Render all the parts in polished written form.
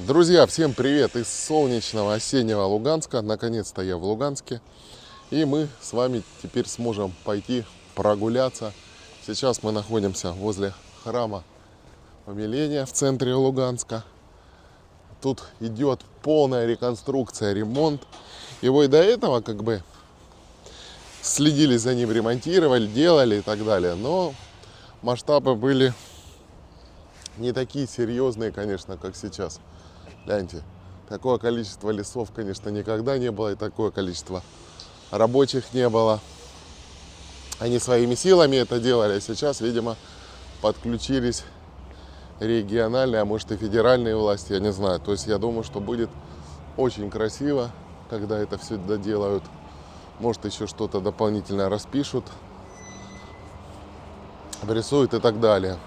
Друзья, всем привет из солнечного осеннего Луганска. Наконец-то я в Луганске. И мы с вами теперь сможем пойти прогуляться. Сейчас мы находимся возле храма Умиления в центре Луганска. Тут идет полная реконструкция, ремонт. Его и до этого следили за ним, ремонтировали, делали и так далее. Но масштабы были не такие серьезные, конечно, как сейчас. Гляньте, такое количество лесов, конечно, никогда не было, и такое количество рабочих не было. Они своими силами это делали, а сейчас, видимо, подключились региональные, а может и федеральные власти, я не знаю. То есть я думаю, что будет очень красиво, когда это все доделают. Может, еще что-то дополнительно распишут, обрисуют и так далее.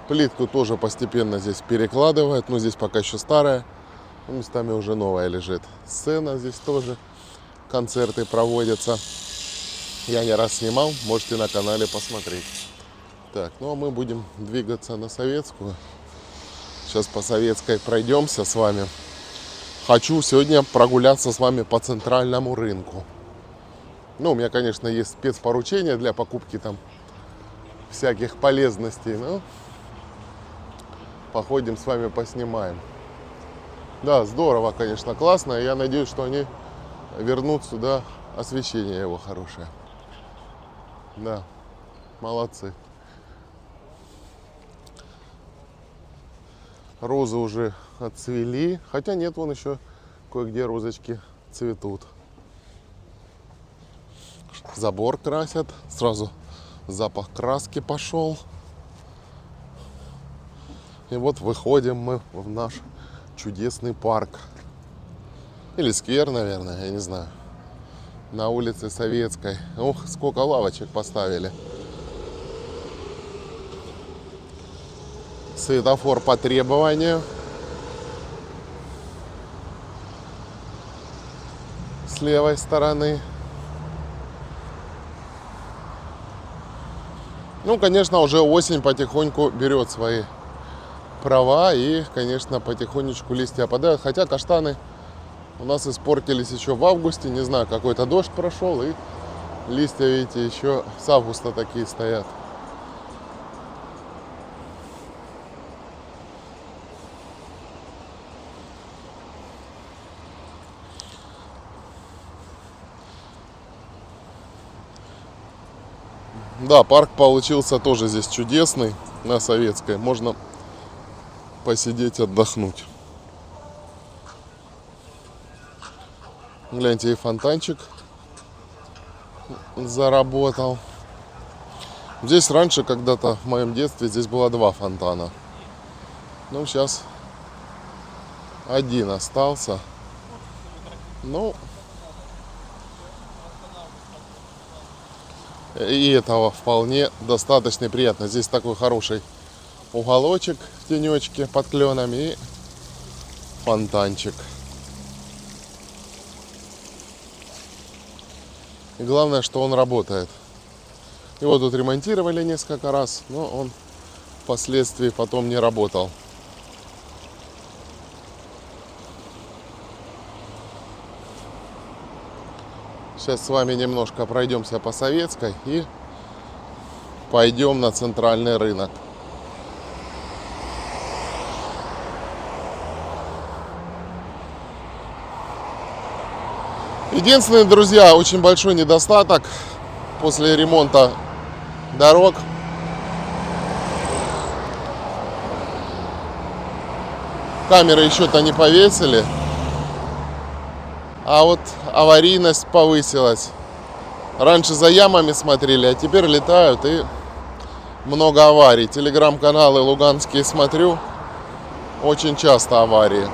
Плитку тоже постепенно здесь перекладывают, но здесь пока еще старая. Местами уже новая лежит. Сцена здесь тоже. Концерты проводятся. Я не раз снимал, можете на канале посмотреть. Так, ну а мы будем двигаться на Советскую. Сейчас по Советской пройдемся с вами. Хочу сегодня прогуляться с вами по центральному рынку. Ну, у меня, конечно, есть спецпоручения для покупки там всяких полезностей. Но походим с вами, поснимаем. Да, здорово, конечно, классно. Я надеюсь, что они вернут сюда освещение его хорошее. Да, молодцы. Розы уже отцвели. Хотя нет, вон еще кое-где розочки цветут. Забор красят. Сразу запах краски пошел. И вот выходим мы в наш чудесный парк. Или сквер, наверное, я не знаю. На улице Советской. Ух, сколько лавочек поставили. Светофор по требованию. С левой стороны. Ну, конечно, уже осень потихоньку берет свои права. И, конечно, потихонечку листья опадают. Хотя каштаны у нас испортились еще в августе. Не знаю, какой-то дождь прошел. И листья, видите, еще с августа такие стоят. Да, парк получился тоже здесь чудесный, на Советской. Можно посидеть, отдохнуть. Гляньте, и фонтанчик заработал. Здесь раньше, когда-то в моем детстве, здесь было 2 фонтана. Ну, сейчас один остался. Ну, и этого вполне достаточно и приятно. Здесь такой хороший уголочек в тенечке под кленами и фонтанчик. И главное, что он работает. Его тут ремонтировали несколько раз, но он впоследствии потом не работал. Сейчас с вами немножко пройдемся по Советской и пойдем на центральный рынок. Единственный, друзья, очень большой недостаток после ремонта дорог. Камеры еще-то не повесили. А вот аварийность повысилась. Раньше за ямами смотрели, а теперь летают и много аварий. Телеграм-каналы луганские смотрю. Очень часто аварии.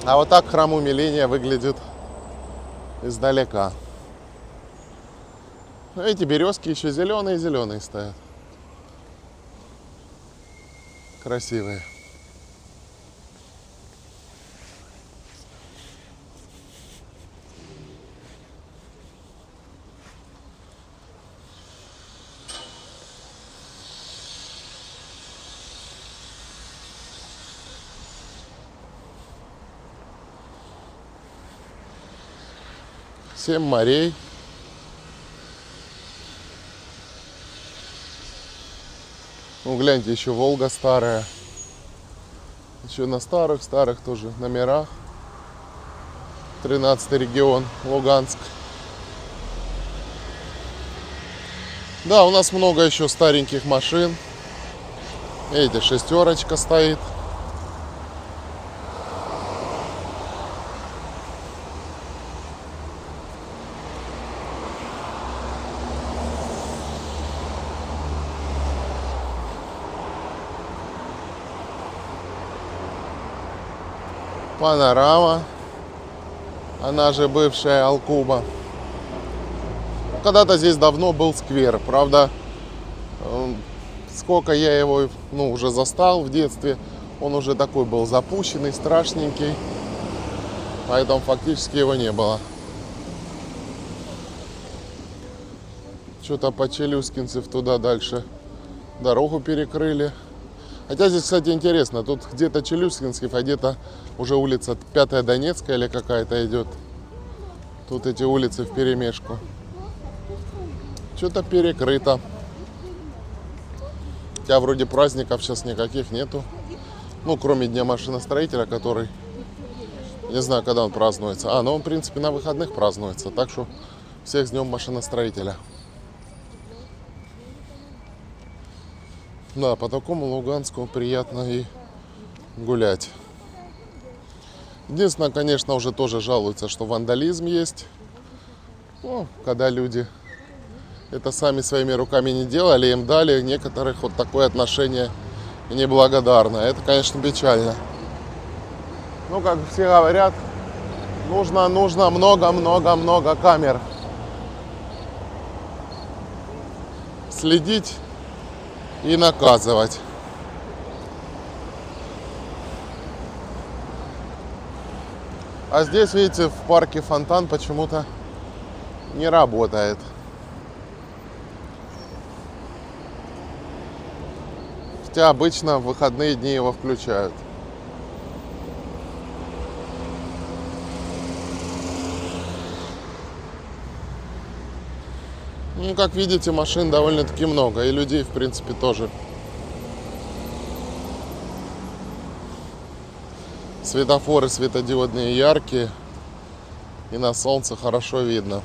А вот так храм Умиления выглядит издалека. Эти березки еще зеленые-зеленые стоят. Красивые. 7 морей. Ну, гляньте, еще Волга старая. Еще на старых тоже номерах. 13-й регион, Луганск. Да, у нас много еще стареньких машин. Видите, шестерочка стоит. Панорама, она же бывшая Алкуба. Когда-то здесь давно был сквер, правда, сколько я его уже застал в детстве, он уже такой был запущенный, страшненький, поэтому фактически его не было. Что-то по Челюскинцев туда дальше дорогу перекрыли. Хотя здесь, кстати, интересно, тут где-то Челюскинских, а где-то уже улица 5-я Донецкая или какая-то идет. Тут эти улицы вперемешку. Что-то перекрыто. Хотя вроде праздников сейчас никаких нету. Ну, кроме Дня машиностроителя, который, не знаю, когда он празднуется. Но он, в принципе, на выходных празднуется. Так что всех с Днем машиностроителя. Да, по такому Луганску приятно и гулять. Единственное, конечно, уже тоже жалуются, что вандализм есть. Ну, когда люди это сами своими руками не делали, им дали некоторых вот такое отношение неблагодарное. Это, конечно, печально. Ну, как все говорят, нужно много камер. Следить и наказывать. А здесь, видите, в парке фонтан почему-то не работает. Хотя обычно в выходные дни его включают. Ну, как видите, машин довольно-таки много, и людей, в принципе, тоже. Светофоры светодиодные яркие, и на солнце хорошо видно.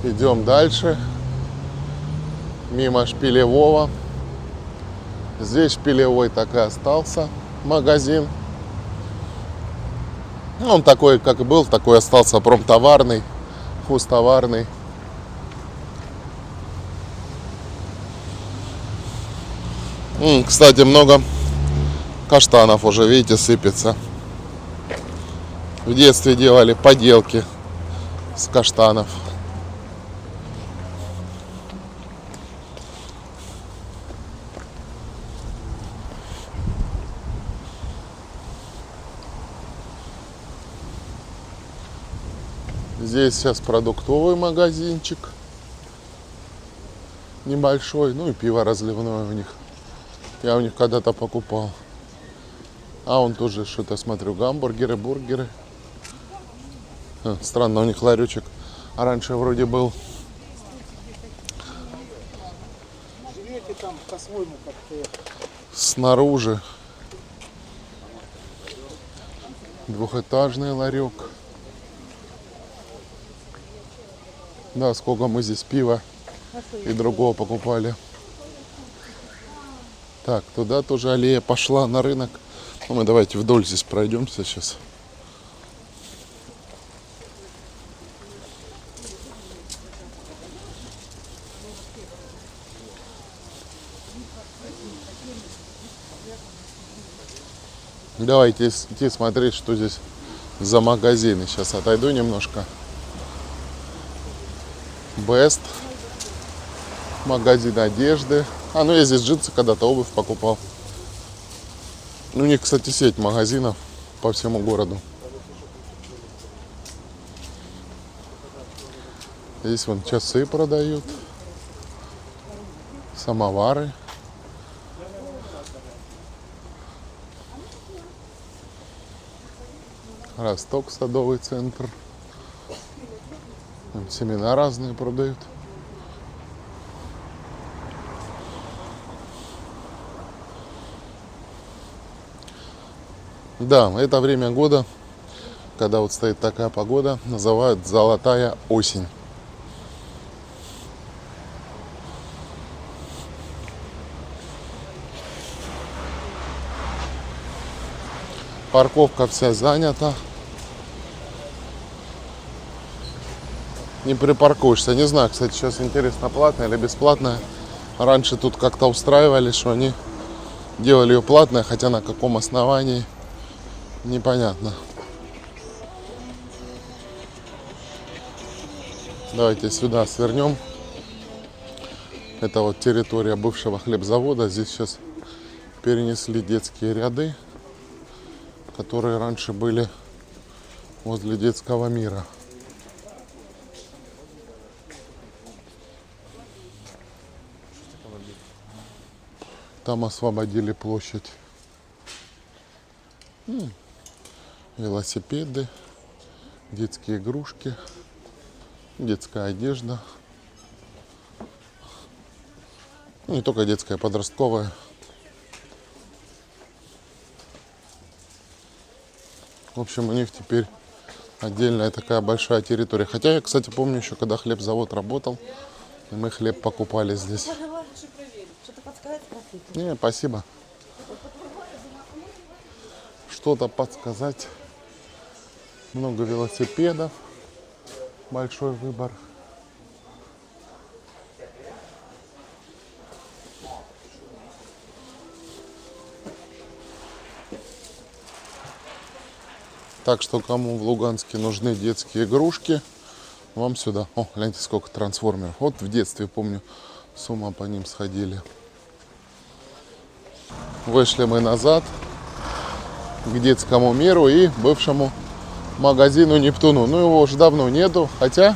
Идем дальше. Мимо Шпилевого. Здесь Шпилевой так и остался магазин. Он такой, как и был, такой остался, промтоварный, хозтоварный. Кстати, много каштанов уже, видите, сыпется. В детстве делали поделки с каштанов. Здесь сейчас продуктовый магазинчик небольшой, ну и пиво разливное у них. Я у них когда-то покупал. А он тоже что-то, смотрю, гамбургеры, бургеры. Странно, у них ларечек раньше вроде был. Снаружи двухэтажный ларек. Да, сколько мы здесь пива и другого покупали. Так, туда тоже аллея пошла на рынок. Ну, мы давайте вдоль здесь пройдемся сейчас. Давайте идти смотреть, что здесь за магазины. Сейчас отойду немножко. Best. Магазин одежды. Ну я здесь джинсы когда-то, обувь покупал. У них, кстати, сеть магазинов по всему городу. Здесь вон часы продают, самовары. Росток, садовый центр. Там семена разные продают. Да, это время года, когда вот стоит такая погода, называют золотая осень. Парковка вся занята. Не припаркуешься. Не знаю, кстати, сейчас интересно, платная или бесплатная. Раньше тут как-то устраивали, что они делали ее платной, хотя на каком основании, непонятно. Давайте сюда свернем. Это вот территория бывшего хлебзавода. Здесь сейчас перенесли детские ряды, которые раньше были возле детского мира. Там освободили площадь. Велосипеды, детские игрушки, детская одежда. Не только детская, подростковая. В общем, у них теперь отдельная такая большая территория. Хотя я, кстати, помню еще, когда хлебзавод работал, и мы хлеб покупали здесь. Не, спасибо. Что-то подсказать. Много велосипедов. Большой выбор. Так что, кому в Луганске нужны детские игрушки, вам сюда. О, гляньте, сколько трансформеров. Вот в детстве, помню, с ума по ним сходили. Вышли мы назад к детскому миру и бывшему магазину Нептуну. Ну, его уже давно нету, хотя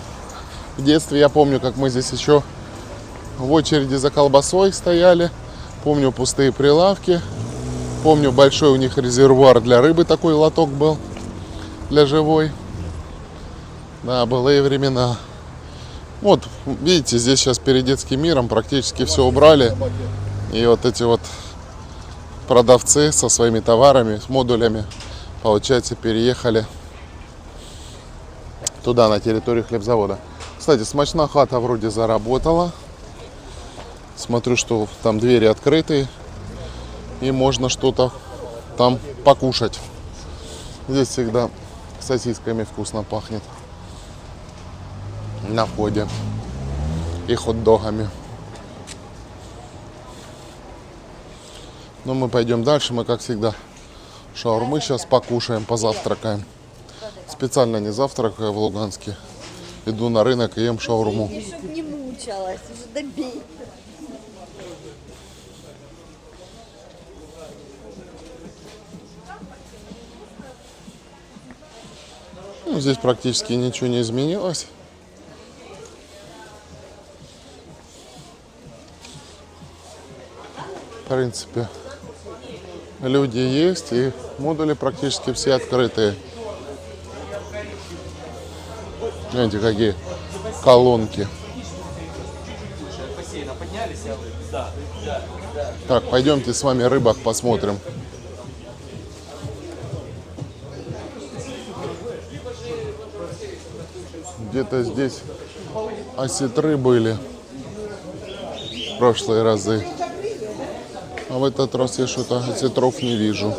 в детстве я помню, как мы здесь еще в очереди за колбасой стояли. Помню пустые прилавки. Помню, большой у них резервуар для рыбы, такой лоток был, для живой. Да, былые времена. Вот, видите, здесь сейчас перед детским миром практически все убрали. И вот эти вот продавцы со своими товарами, с модулями, получается, переехали туда, на территорию хлебзавода. Кстати, смачная хата вроде заработала. Смотрю, что там двери открыты, и можно что-то там покушать. Здесь всегда сосисками вкусно пахнет на входе и хот-догами. Но мы пойдем дальше. Мы, как всегда, шаурмы сейчас покушаем, позавтракаем. Специально не завтракаю в Луганске. Иду на рынок и ем шаурму. Чтобы не мучалась, уже добей. Ну, здесь практически ничего не изменилось. В принципе, люди есть, и модули практически все открытые. Смотрите, какие колонки. Так, пойдемте с вами рыбок посмотрим. Где-то здесь осетры были в прошлые разы. А в этот раз я что-то осетров не вижу.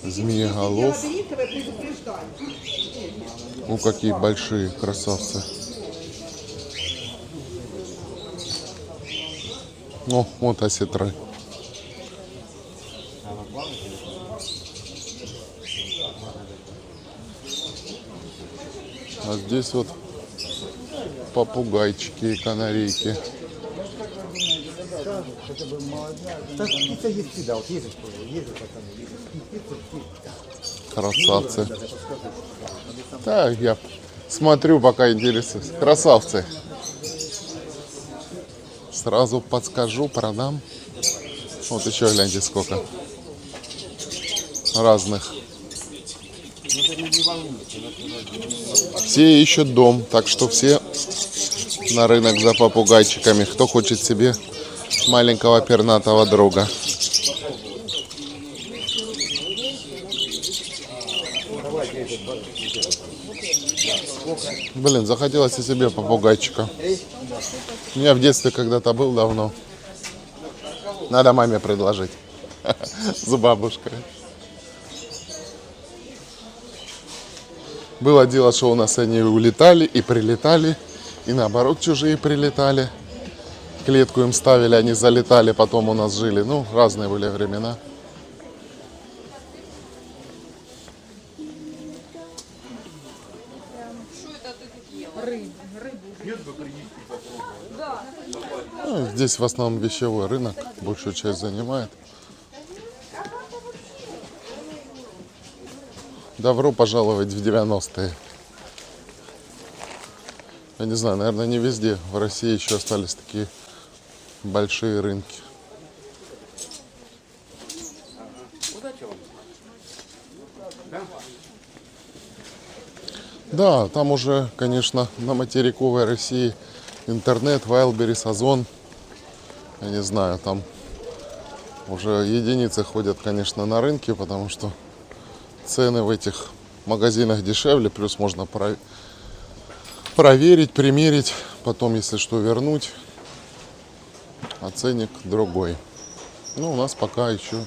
Змееголов. Ну, какие большие красавцы. О, вот осетры. А здесь вот попугайчики и канарейки. Да, птица есть всегда, вот ездят, пацаны, ездят. Красавцы. Так, я смотрю, пока интересуюсь. Красавцы. Сразу подскажу, продам. Вот еще гляньте сколько. Разных. Все ищут дом, так что все на рынок за попугайчиками. Кто хочет себе маленького пернатого друга. Блин, захотелось и себе попугайчика. У меня в детстве когда-то был давно. Надо маме предложить. За бабушкой. Было дело, что у нас они улетали и прилетали. И наоборот чужие прилетали. Клетку им ставили, они залетали, потом у нас жили. Ну, разные были времена. Ну, здесь в основном вещевой рынок большую часть занимает. Добро пожаловать в 90-е. Я не знаю, наверное, не везде. В России еще остались такие большие рынки. Да, там уже, конечно, на материковой России интернет, Wildberries, Озон. Я не знаю, там уже единицы ходят, конечно, на рынке, потому что цены в этих магазинах дешевле, плюс можно проверить, примерить, потом, если что, вернуть. А ценник другой. Ну, у нас пока еще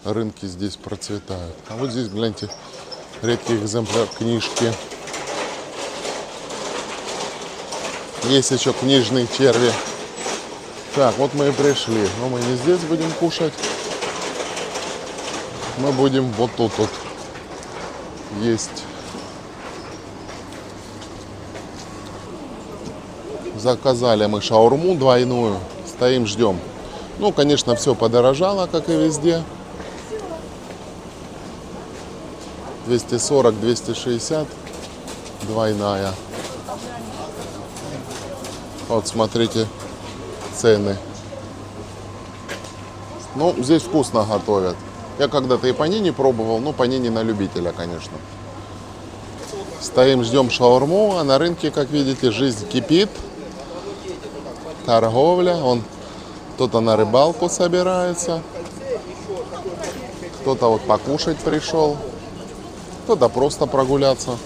рынки здесь процветают. А вот здесь, гляньте, редкий экземпляр книжки. Есть еще книжные черви. Так, вот мы и пришли. Но мы не здесь будем кушать. Мы будем вот тут вот есть. Заказали мы шаурму двойную. Стоим, ждем. Ну, конечно, все подорожало, как и везде. 240, 260. Двойная. Вот, смотрите, цены. Ну, здесь вкусно готовят. Я когда-то и панини пробовал, но панини на любителя, конечно. Стоим, ждем шаурму, а на рынке, как видите, жизнь кипит. Торговля. Кто-то на рыбалку собирается. Кто-то вот покушать пришел. Кто-то просто прогуляться.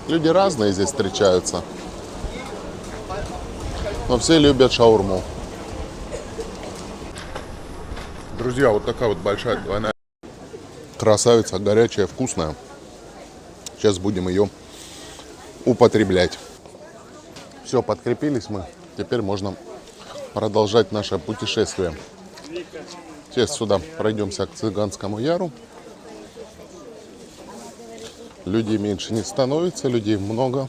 Люди разные здесь встречаются. Но все любят шаурму. Друзья, вот такая вот большая двойная красавица, горячая, вкусная. Сейчас будем ее употреблять. Все, подкрепились мы. Теперь можно продолжать наше путешествие. Сейчас сюда пройдемся к Цыганскому яру. Людей меньше не становится, людей много.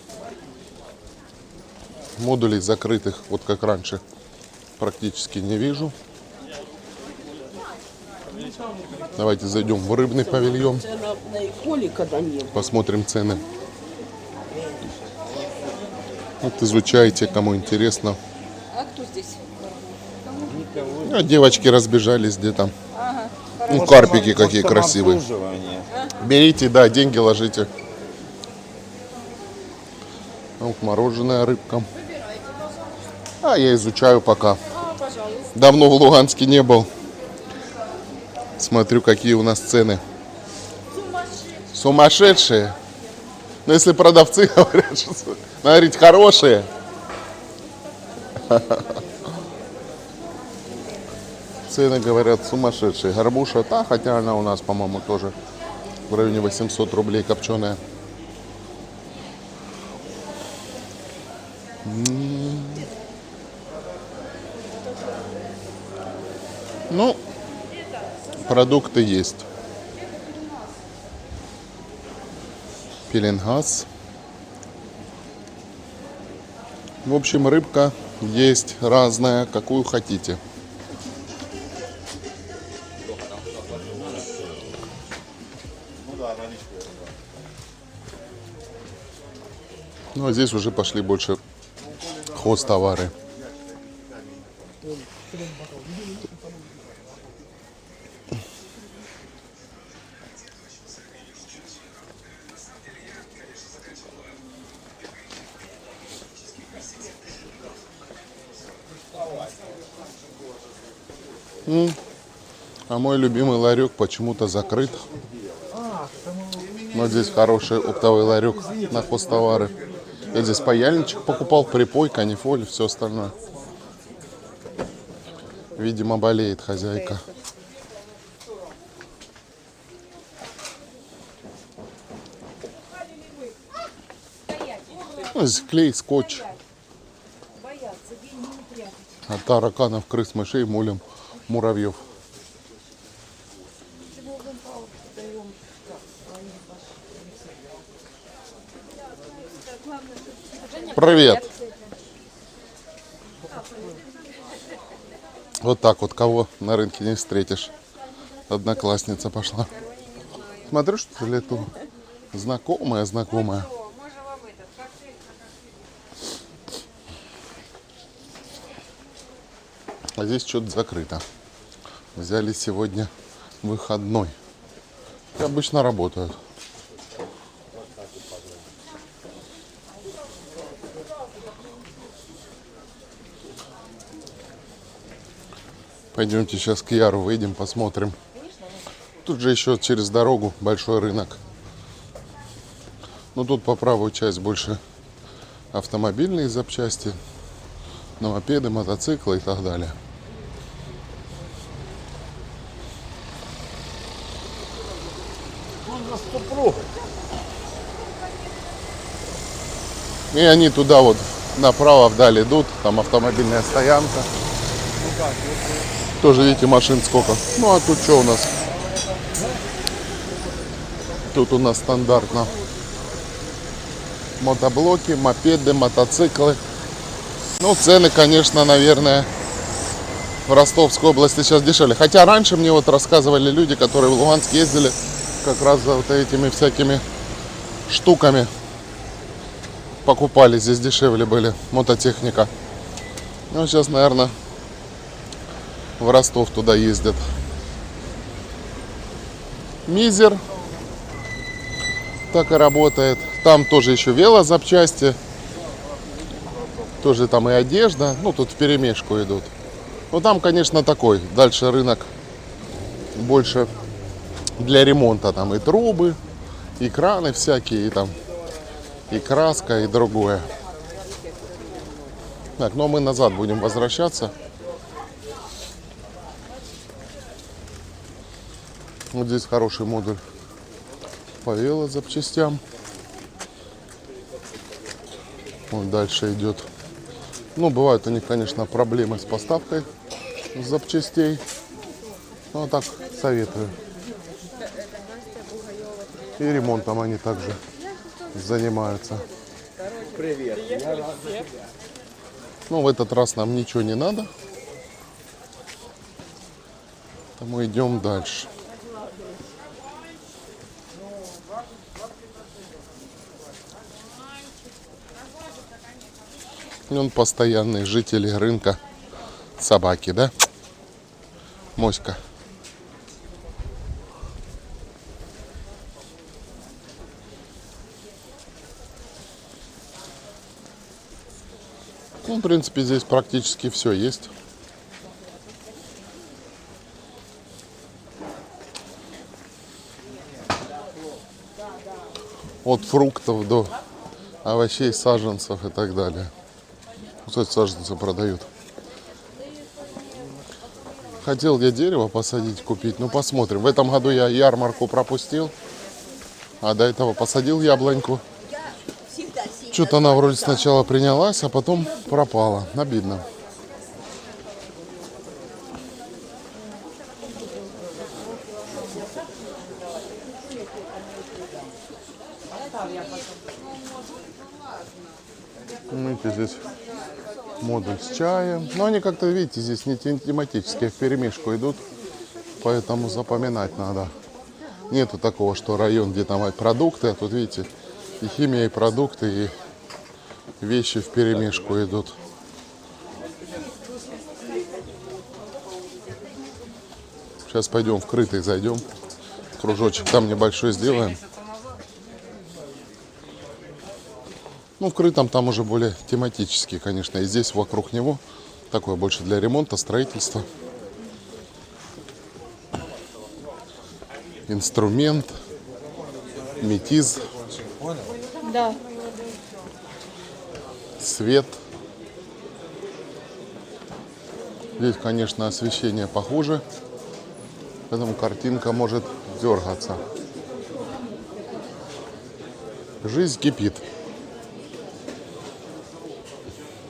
Модулей закрытых, вот как раньше, практически не вижу. Давайте зайдем в рыбный павильон. Посмотрим цены. Вот изучайте, кому интересно. А кто здесь? А девочки разбежались где-то. Ну, карпики какие красивые. Берите, да, деньги ложите. Вот мороженая рыбка. А я изучаю пока. Давно в Луганске не был. Смотрю, какие у нас цены. Сумасшедшие. Но если продавцы говорят, что надо говорить хорошие. Цены, говорят, сумасшедшие. Горбуша, хотя она у нас, по-моему, тоже в районе 800 рублей копченая. Ну, продукты есть. Пеленгаз. В общем, рыбка есть разная, какую хотите. Ну а здесь уже пошли больше хозтовары. А мой любимый ларек почему-то закрыт. Вот здесь хороший оптовый ларек на хозтовары. Я здесь паяльничек покупал, припой, канифоль, все остальное. Видимо, болеет хозяйка. Ну, здесь клей, скотч. От тараканов, крыс, мышей, мулем, муравьев. Привет! Вот так вот, кого на рынке не встретишь. Одноклассница пошла. Смотрю, что ли, это знакомая. А здесь что-то закрыто. Взяли сегодня выходной. И обычно работают. Пойдемте сейчас к Яру выйдем, посмотрим. Тут же еще через дорогу большой рынок. Но тут по правую часть больше автомобильные запчасти, на мопеды, мотоциклы и так далее. И они туда вот направо вдаль идут, там автомобильная стоянка. Тоже видите, машин сколько. Ну а тут что у нас? Тут у нас стандартно мотоблоки, мопеды, мотоциклы. Ну, цены, конечно, наверное, в Ростовской области сейчас дешевле. Хотя раньше мне вот рассказывали люди, которые в Луганск ездили, как раз за вот этими всякими штуками покупали. Здесь дешевле были, мототехника. Ну, сейчас, наверное, в Ростов туда ездят. Мизер так и работает. Там тоже еще велозапчасти. Тоже там и одежда. Ну, тут вперемешку идут. Ну, там, конечно, такой. Дальше рынок больше для ремонта. Там и трубы, и краны всякие, и там и краска, и другое. Так, ну а мы назад будем возвращаться. Вот здесь хороший модуль по велозапчастям. Вот дальше идет. Ну, бывают у них, конечно, проблемы с поставкой запчастей. Ну, так советую. И ремонтом они также занимаются. Привет. Ну, в этот раз нам ничего не надо. Мы идем дальше. И он постоянный житель рынка собаки, да? Моська. Ну, в принципе, здесь практически все есть. От фруктов до овощей, саженцев и так далее. Кстати, саженцы продают. Хотел я дерево посадить, купить. Ну, посмотрим. В этом году я ярмарку пропустил. А до этого посадил яблоньку. Что-то она вроде сначала принялась, а потом пропала. Обидно. Видите, здесь модуль с чаем. Но они как-то, видите, здесь не тематические, вперемешку идут. Поэтому запоминать надо. Нету такого, что район, где там продукты. А тут, видите, и химия, и продукты, и вещи вперемешку идут. Сейчас пойдем в крытый, зайдем. Кружочек там небольшой сделаем. Ну, в крытом там уже более тематический, конечно. И здесь вокруг него такое больше для ремонта, строительства. Инструмент, метиз, Да. свет. Здесь, конечно, освещение похуже, поэтому картинка может дергаться. Жизнь кипит.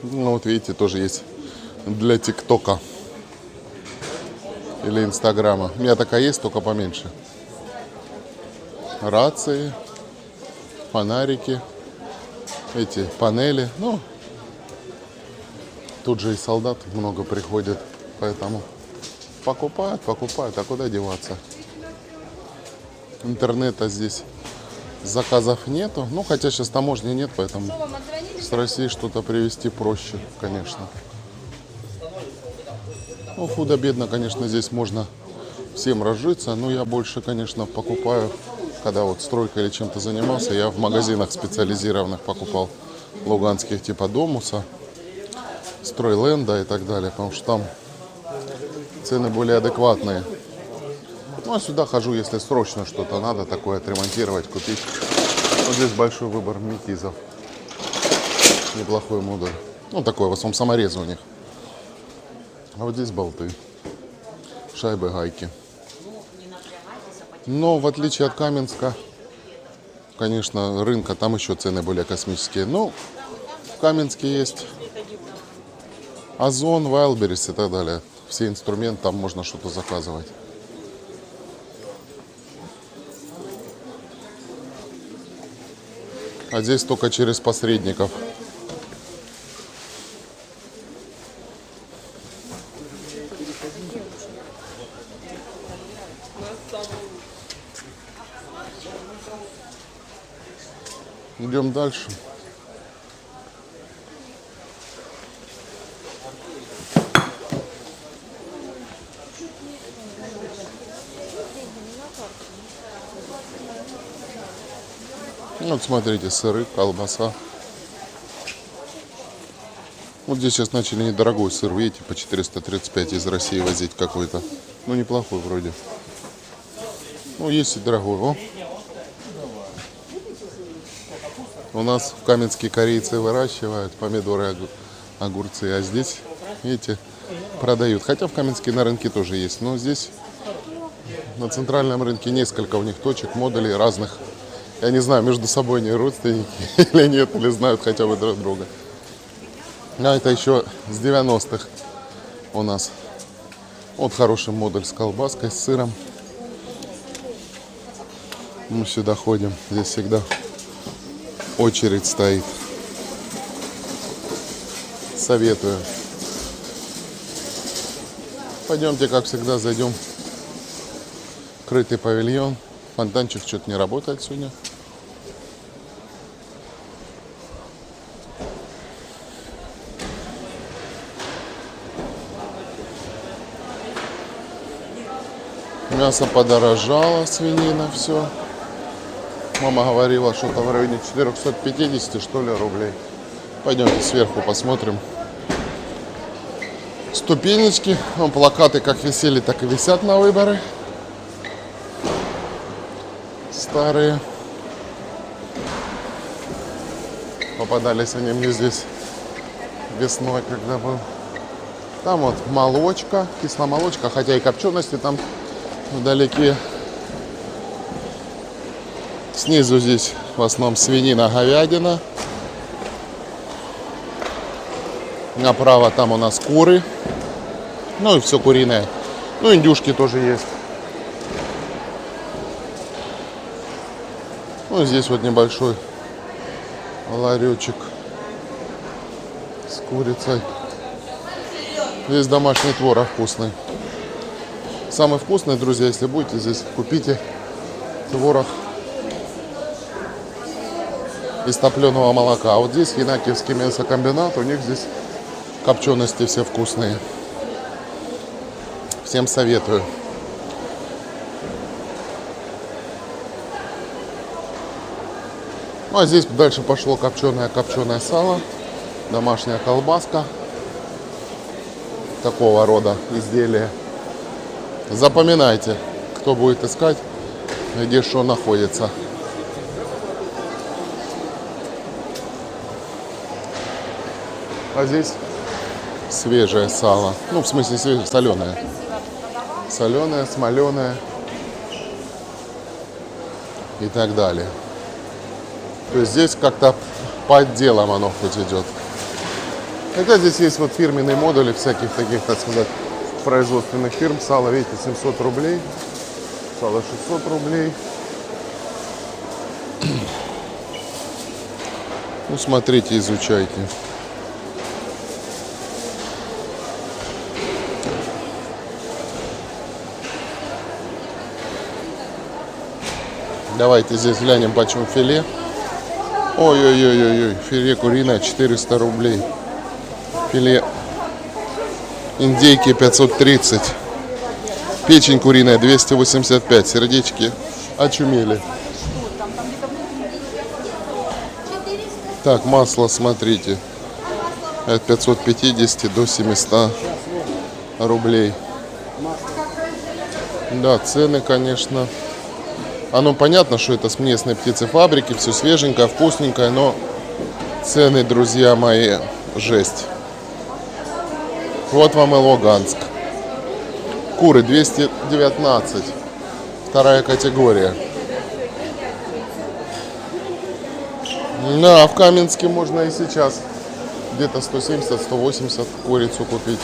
Ну, вот видите, тоже есть для ТикТока или Инстаграма. У меня такая есть, только поменьше. Рации, фонарики, эти панели. Ну, тут же и солдат много приходит, поэтому покупают, а куда деваться? Интернета здесь заказов нету, ну, хотя сейчас таможни нет, поэтому с России что-то привезти проще, конечно. Ну, худо-бедно, конечно, здесь можно всем разжиться, но я больше, конечно, покупаю, когда вот стройкой или чем-то занимался, я в магазинах специализированных покупал, луганских, типа Домуса, Стройленда и так далее, потому что там цены более адекватные. Ну, а сюда хожу, если срочно что-то надо такое отремонтировать, купить. Вот здесь большой выбор метизов. Неплохой модуль. Ну, такой, в основном, саморезы у них. А вот здесь болты, шайбы, гайки. Но, в отличие от Каменска, конечно, рынка, там еще цены более космические. Но в Каменске есть Озон, Wildberries и так далее. Все инструменты, там можно что-то заказывать. А здесь только через посредников. Идем дальше. Вот смотрите, сыры, колбаса. Вот здесь сейчас начали недорогой сыр, видите, по 435 из России возить какой-то. Ну, неплохой вроде. Ну, есть и дорогой. О. У нас в Каменске корейцы выращивают помидоры, огурцы, а здесь, видите, продают. Хотя в Каменске на рынке тоже есть, но здесь на центральном рынке несколько у них точек, модулей разных. Я не знаю, между собой они родственники или нет, или знают хотя бы друг друга. А это еще с 90-х у нас. Вот хороший модуль с колбаской, с сыром. Мы сюда ходим, здесь всегда очередь стоит. Советую. Пойдемте, как всегда, зайдем в крытый павильон. Фонтанчик что-то не работает сегодня. Мясо подорожало, свинина, все. Мама говорила, что-то в районе 450, что ли, рублей. Пойдемте сверху посмотрим. Ступенечки. Вон плакаты как висели, так и висят на выборы. Старые. Попадались они мне здесь весной, когда был. Там вот молочка, кисломолочка, хотя и копчености там вдалеке. Снизу здесь в основном свинина, говядина. Направо там у нас куры. Ну и все куриное. Ну, индюшки тоже есть. Ну, здесь вот небольшой ларечек с курицей. Здесь домашний творог вкусный. Самый вкусный, друзья, если будете здесь, купите творог. из топленого молока. А вот здесь Янакиевский мясокомбинат, у них здесь копчености все вкусные. Всем советую. Ну а здесь дальше пошло копченое сало, домашняя колбаска. Такого рода изделия. Запоминайте, кто будет искать, где что находится. А здесь свежее сало. Ну, в смысле, свежее, соленое. Соленое, смоленое и так далее. То есть здесь как-то по отделам оно хоть идет. Хотя здесь есть вот фирменные модули всяких таких, так сказать, производственных фирм. Сало, видите, 700 рублей. Сало 600 рублей. Ну, смотрите, изучайте. Давайте здесь глянем, почем филе. Ой-ой-ой-ой, филе куриное 400 рублей. Филе индейки 530. Печень куриная 285. Сердечки очумели. Так, масло, смотрите. От 550 до 700 рублей. Да, цены, конечно. Оно понятно, что это с местной птицефабрики, все свеженькое, вкусненькое, но цены, друзья мои, жесть. Вот вам и Луганск. Куры 219, вторая категория. Да, в Каменске можно и сейчас где-то 170-180 курицу купить.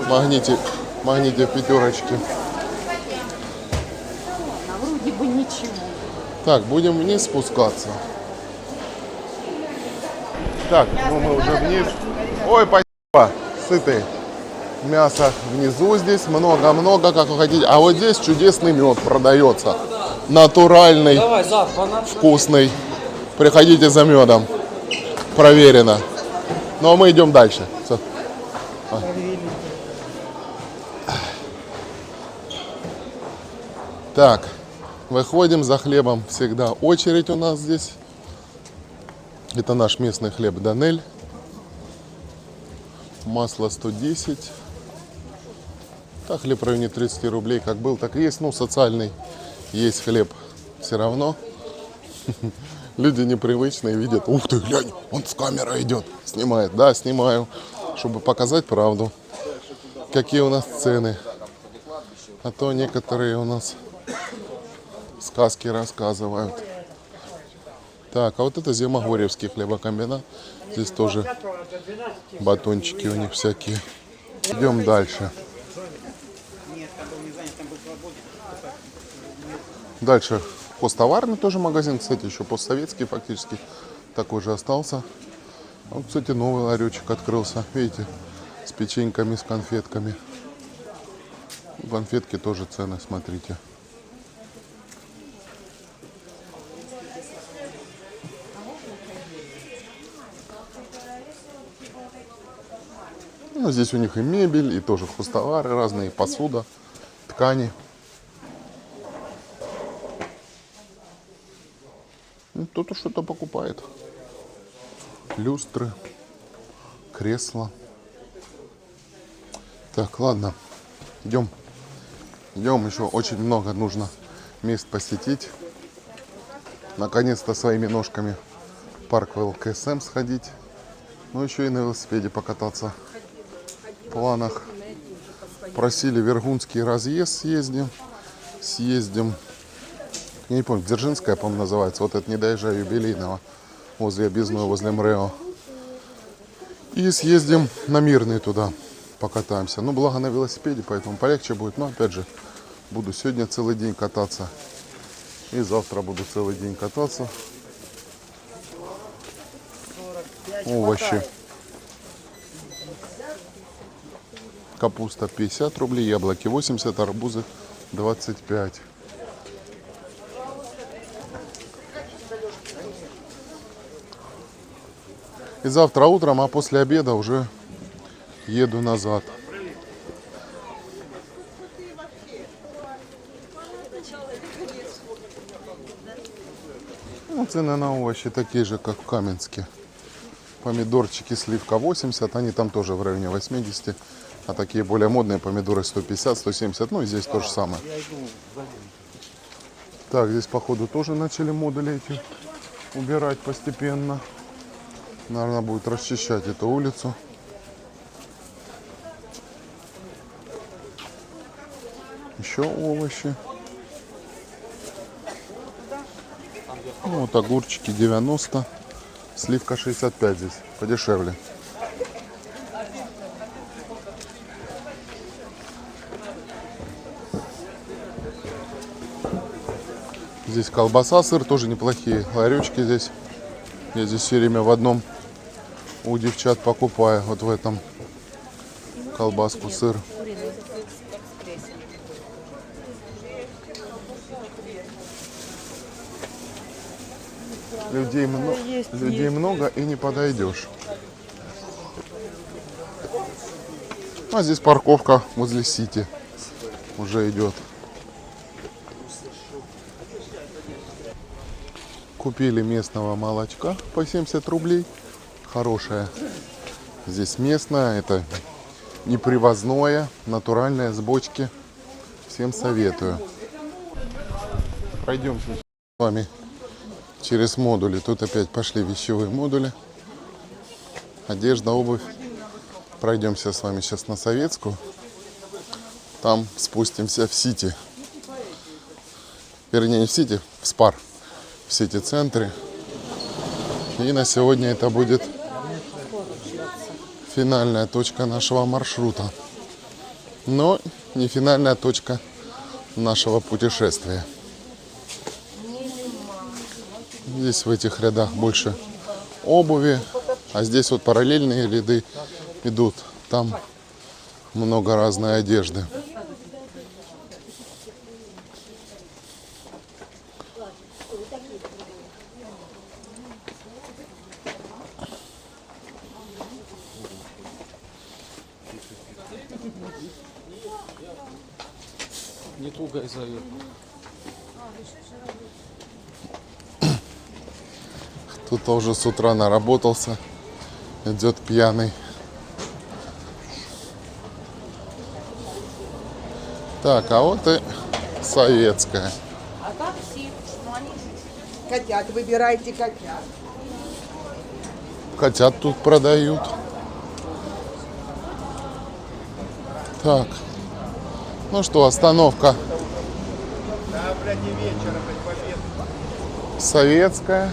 Магните в пятерочке. Вроде бы ничего. Так, будем вниз спускаться. Так, ну мы уже вниз. Ой, спасибо, сытый. Мясо внизу здесь, много-много, как вы хотите. А вот здесь чудесный мед продается. Натуральный, вкусный. Приходите за медом. Проверено. Ну а мы идем дальше. Все. Так, выходим за хлебом. Всегда очередь у нас здесь. Это наш местный хлеб Данель. Масло 110. Так, хлеб в районе 30 рублей, как был, так и есть. Ну, социальный есть хлеб все равно. Люди непривычные видят. Ух ты, глянь, он с камерой идет. Снимает. Да, снимаю, чтобы показать правду. Какие у нас цены. А то некоторые у нас сказки рассказывают. Так, а вот это Зимогорьевский хлебокомбинат. Здесь тоже батончики у них всякие. Идем дальше. Дальше посттоварный тоже магазин, кстати, еще постсоветский фактически. Такой же остался. Вот, кстати, новый ларечек открылся. Видите, с печеньками, с конфетками. Конфетки тоже цены, смотрите. Ну, здесь у них и мебель, и тоже хозтовары разные, посуда, ткани. Ну, кто-то что-то покупает. Люстры, кресла. Так, ладно, идем. Идем, еще очень много нужно мест посетить. Наконец-то своими ножками в парк ВЛКСМ сходить. Ну, еще и на велосипеде покататься. В планах. Просили Вергунский разъезд съездим. Я не помню, Дзержинская, по-моему, называется. Вот это не доезжая юбилейного. Возле объездной, возле МРЭО. И съездим на Мирный туда. Покатаемся. Ну, благо на велосипеде, поэтому полегче будет. Но, опять же, буду сегодня целый день кататься. И завтра буду целый день кататься. Овощи. Капуста 50 рублей, яблоки 80, арбузы 25. И завтра утром, а после обеда уже еду назад. Ну, цены на овощи такие же, как в Каменске. Помидорчики сливка 80, они там тоже в районе 80. А такие более модные помидоры 150, 170. Ну и здесь то же самое. Так, здесь походу тоже начали модули эти убирать постепенно. Наверное, будет расчищать эту улицу. Еще овощи. Вот огурчики 90. Сливка 65 здесь. Подешевле. Здесь колбаса, сыр тоже неплохие. Ларечки здесь. Я здесь все время в одном у девчат покупаю. Вот в этом колбаску, сыр. Людей много и не подойдешь. А здесь парковка возле Сити уже идет. Купили местного молочка по 70 рублей. Хорошее. Здесь местное, это не привозное, натуральное, с бочки. Всем советую. Пройдемся с вами через модули. Тут опять пошли вещевые модули. Одежда, обувь. Пройдемся с вами сейчас на Советскую. Там спустимся в Сити. Вернее, не в Сити, в Спар. В Сити-центре. И на сегодня это будет финальная точка нашего маршрута. Но не финальная точка нашего путешествия. Здесь в этих рядах больше обуви, а здесь вот параллельные ряды идут. Там много разной одежды. Не тугай зовет. Кто-то уже с утра наработался, идет пьяный. Так, а вот и Советская. А такси? Ну, они Котят, выбирайте котят. Котят тут продают. Так, ну что, остановка Советская.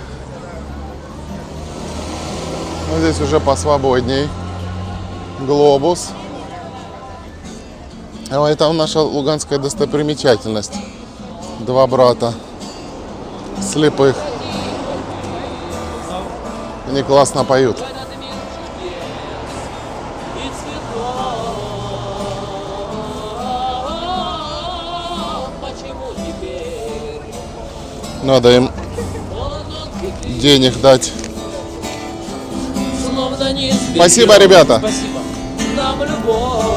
Ну, здесь уже посвободней. Глобус. А это наша луганская достопримечательность. Два брата слепых. Они классно поют. Надо им денег дать. Спасибо, ребята. Спасибо. Нам любовь.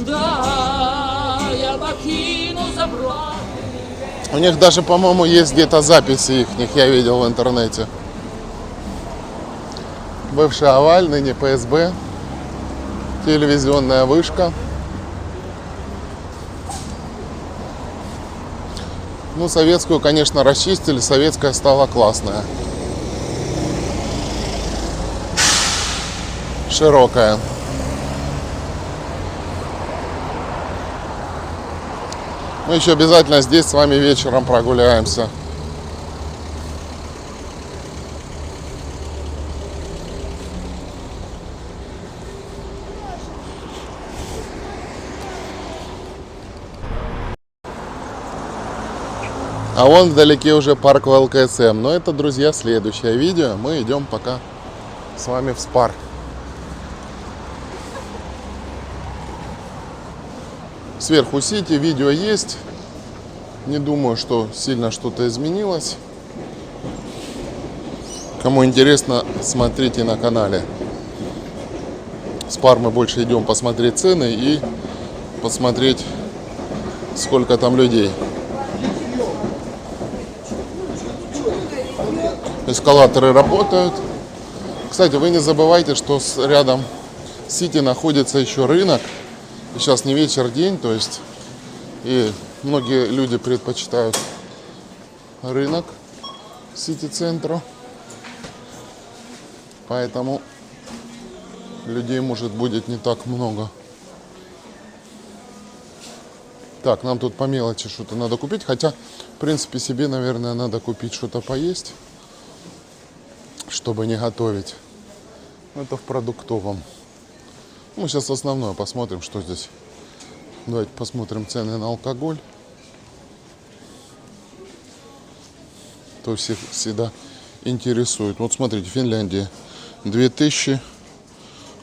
Да, я покину забрать. У них даже, по-моему, есть где-то записи их, я видел в интернете. Бывший Аваль, ныне ПСБ. Телевизионная вышка. Ну, Советскую, конечно, расчистили. Советская стала классная. Широкая. Мы еще обязательно здесь с вами вечером прогуляемся. А вон вдалеке уже парк ВЛКСМ. Но это, друзья, следующее видео. Мы идем пока с вами в Спар. Сверху Сити, видео есть. Не думаю, что сильно что-то изменилось. Кому интересно, смотрите на канале. С пар мы больше идем посмотреть цены и посмотреть, сколько там людей. Эскалаторы работают. Кстати, вы не забывайте, что рядом с Сити находится еще рынок. И сейчас не вечер, день, то есть и многие люди предпочитают рынок Сити-центру. Поэтому людей может будет не так много. Так, нам тут по мелочи что-то надо купить. Хотя, в принципе, себе, наверное, надо купить что-то поесть, чтобы не готовить. Это в продуктовом. Мы сейчас основное посмотрим, что здесь. Давайте посмотрим цены на алкоголь. То всех всегда интересует. Вот смотрите, Финляндия 2000,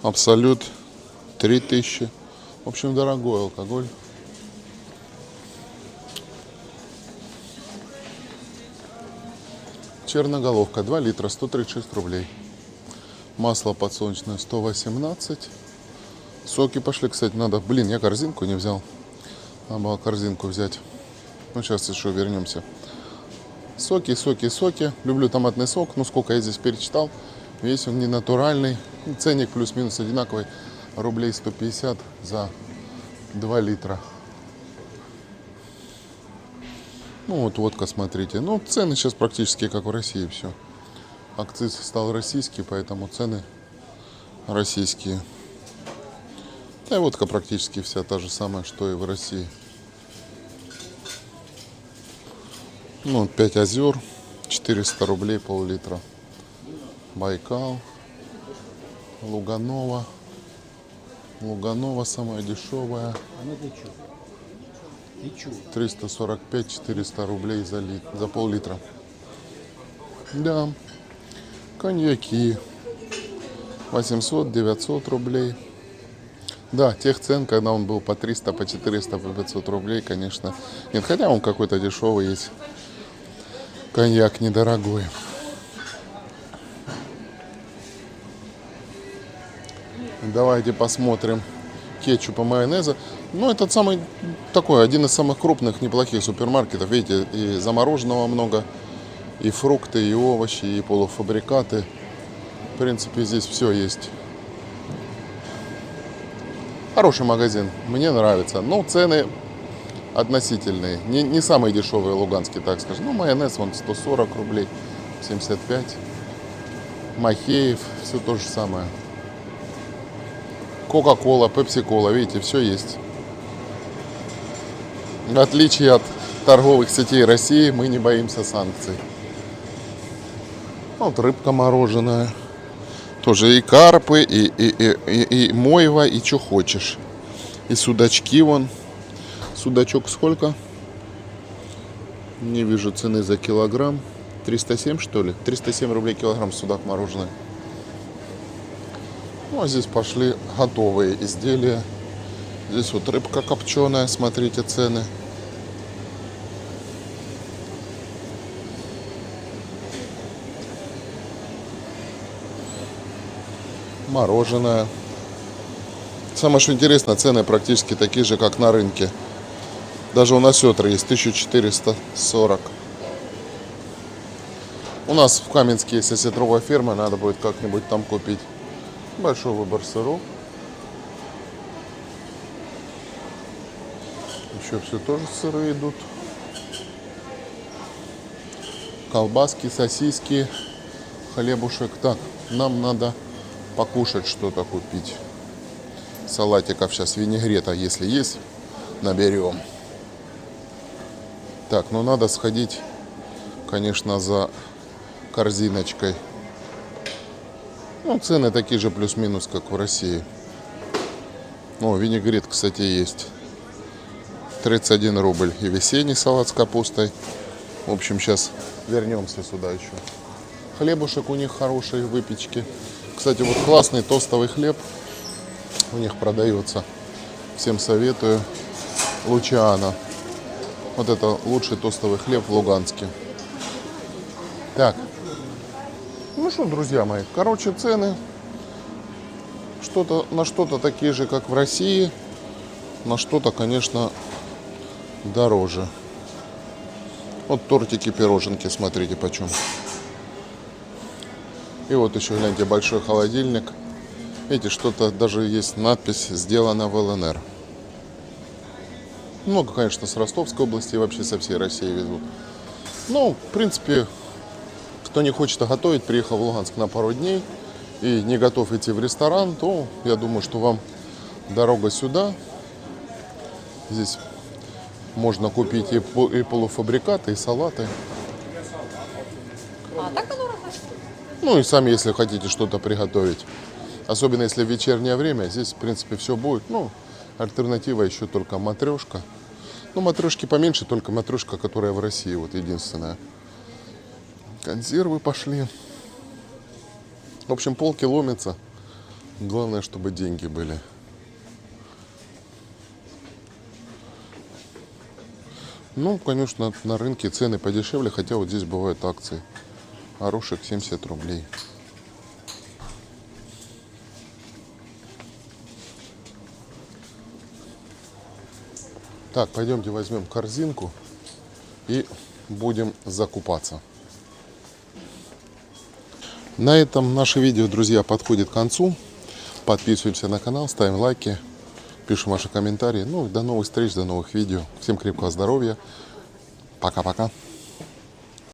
Абсолют 3000. В общем, дорогой алкоголь. Черноголовка 2 литра 136 рублей. Масло подсолнечное 118. Соки пошли, кстати, надо. Блин, я корзинку не взял. Надо было корзинку взять. Ну, сейчас еще вернемся. Соки, соки, соки. Люблю томатный сок. Ну, сколько я здесь перечитал. Весь он не натуральный. Ценник плюс-минус одинаковый. Рублей 150 за 2 литра. Ну, вот водка, смотрите. Ну, цены сейчас практически как в России все. Акциз стал российский, поэтому цены российские. Да и водка практически вся та же самая, что и в России. Ну, 5 озер, 400 рублей пол-литра. Байкал, Луганова. Луганова самая дешевая. 345-400 рублей за пол-литра. Да. Коньяки. 800-900 рублей. Да, тех цен, когда он был по 300, по 400, по 500 рублей, конечно. Нет, хотя он какой-то дешевый есть. Коньяк недорогой. Давайте посмотрим кетчуп и майонеза. Ну, этот самый такой, один из самых крупных, неплохих супермаркетов. Видите, и замороженного много, и фрукты, и овощи, и полуфабрикаты. В принципе, здесь все есть. Хороший магазин, мне нравится. Но цены относительные. Не самые дешевые луганские, так скажем. Ну, майонез, вон 140 рублей, 75. Махеев, все то же самое. Кока-кола, пепси-кола, видите, все есть. В отличие от торговых сетей России, мы не боимся санкций. Вот рыбка мороженая. Тоже и карпы, и мойва, и что хочешь. И судачки вон. Судачок сколько? Не вижу цены за килограмм. 307, что ли? 307 рублей килограмм судак мороженое. Ну, а здесь пошли готовые изделия. Здесь вот рыбка копченая, смотрите цены. Мороженое. Самое что интересно, цены практически такие же, как на рынке. Даже у нас осетры есть 1440. У нас в Каменске есть осетровая ферма, надо будет как-нибудь там купить. Большой выбор сыров. Еще все тоже сыры идут. Колбаски, сосиски, хлебушек. Так, нам надо покушать что-то купить. Салатиков сейчас, винегрета, если есть, наберем. Так, ну надо сходить, конечно, за корзиночкой. Ну, цены такие же плюс-минус, как в России. О, винегрет, кстати, есть. 31 рубль. И весенний салат с капустой. В общем, сейчас вернемся сюда еще. Хлебушек у них хороший, выпечки. Кстати, вот классный тостовый хлеб у них продается. Всем советую. Лучиано. Вот это лучший тостовый хлеб в Луганске. Так. Ну что, друзья мои, короче, цены на что-то такие же, как в России, на что-то, конечно, дороже. Вот тортики, пироженки, смотрите почем. И вот еще, гляньте, большой холодильник. Видите, что-то даже есть надпись «Сделано в ЛНР». Много, конечно, с Ростовской области и вообще со всей России везут. Ну, в принципе, кто не хочет готовить, приехал в Луганск на пару дней и не готов идти в ресторан, то я думаю, что вам дорога сюда. Здесь можно купить и полуфабрикаты, и салаты. А так оно разошло? Ну и сами, если хотите что-то приготовить. Особенно если в вечернее время, здесь, в принципе, все будет. Ну, альтернатива еще только матрешка. Ну, матрешки поменьше, только матрешка, которая в России, вот единственная. Консервы пошли. В общем, полки ломятся. Главное, чтобы деньги были. Ну, конечно, на рынке цены подешевле, хотя вот здесь бывают акции. Орешек 70 рублей. Так, пойдемте возьмем корзинку и будем закупаться. На этом наше видео, друзья, подходит к концу. Подписываемся на канал, ставим лайки, пишем ваши комментарии. Ну, до новых встреч, до новых видео. Всем крепкого здоровья. Пока-пока.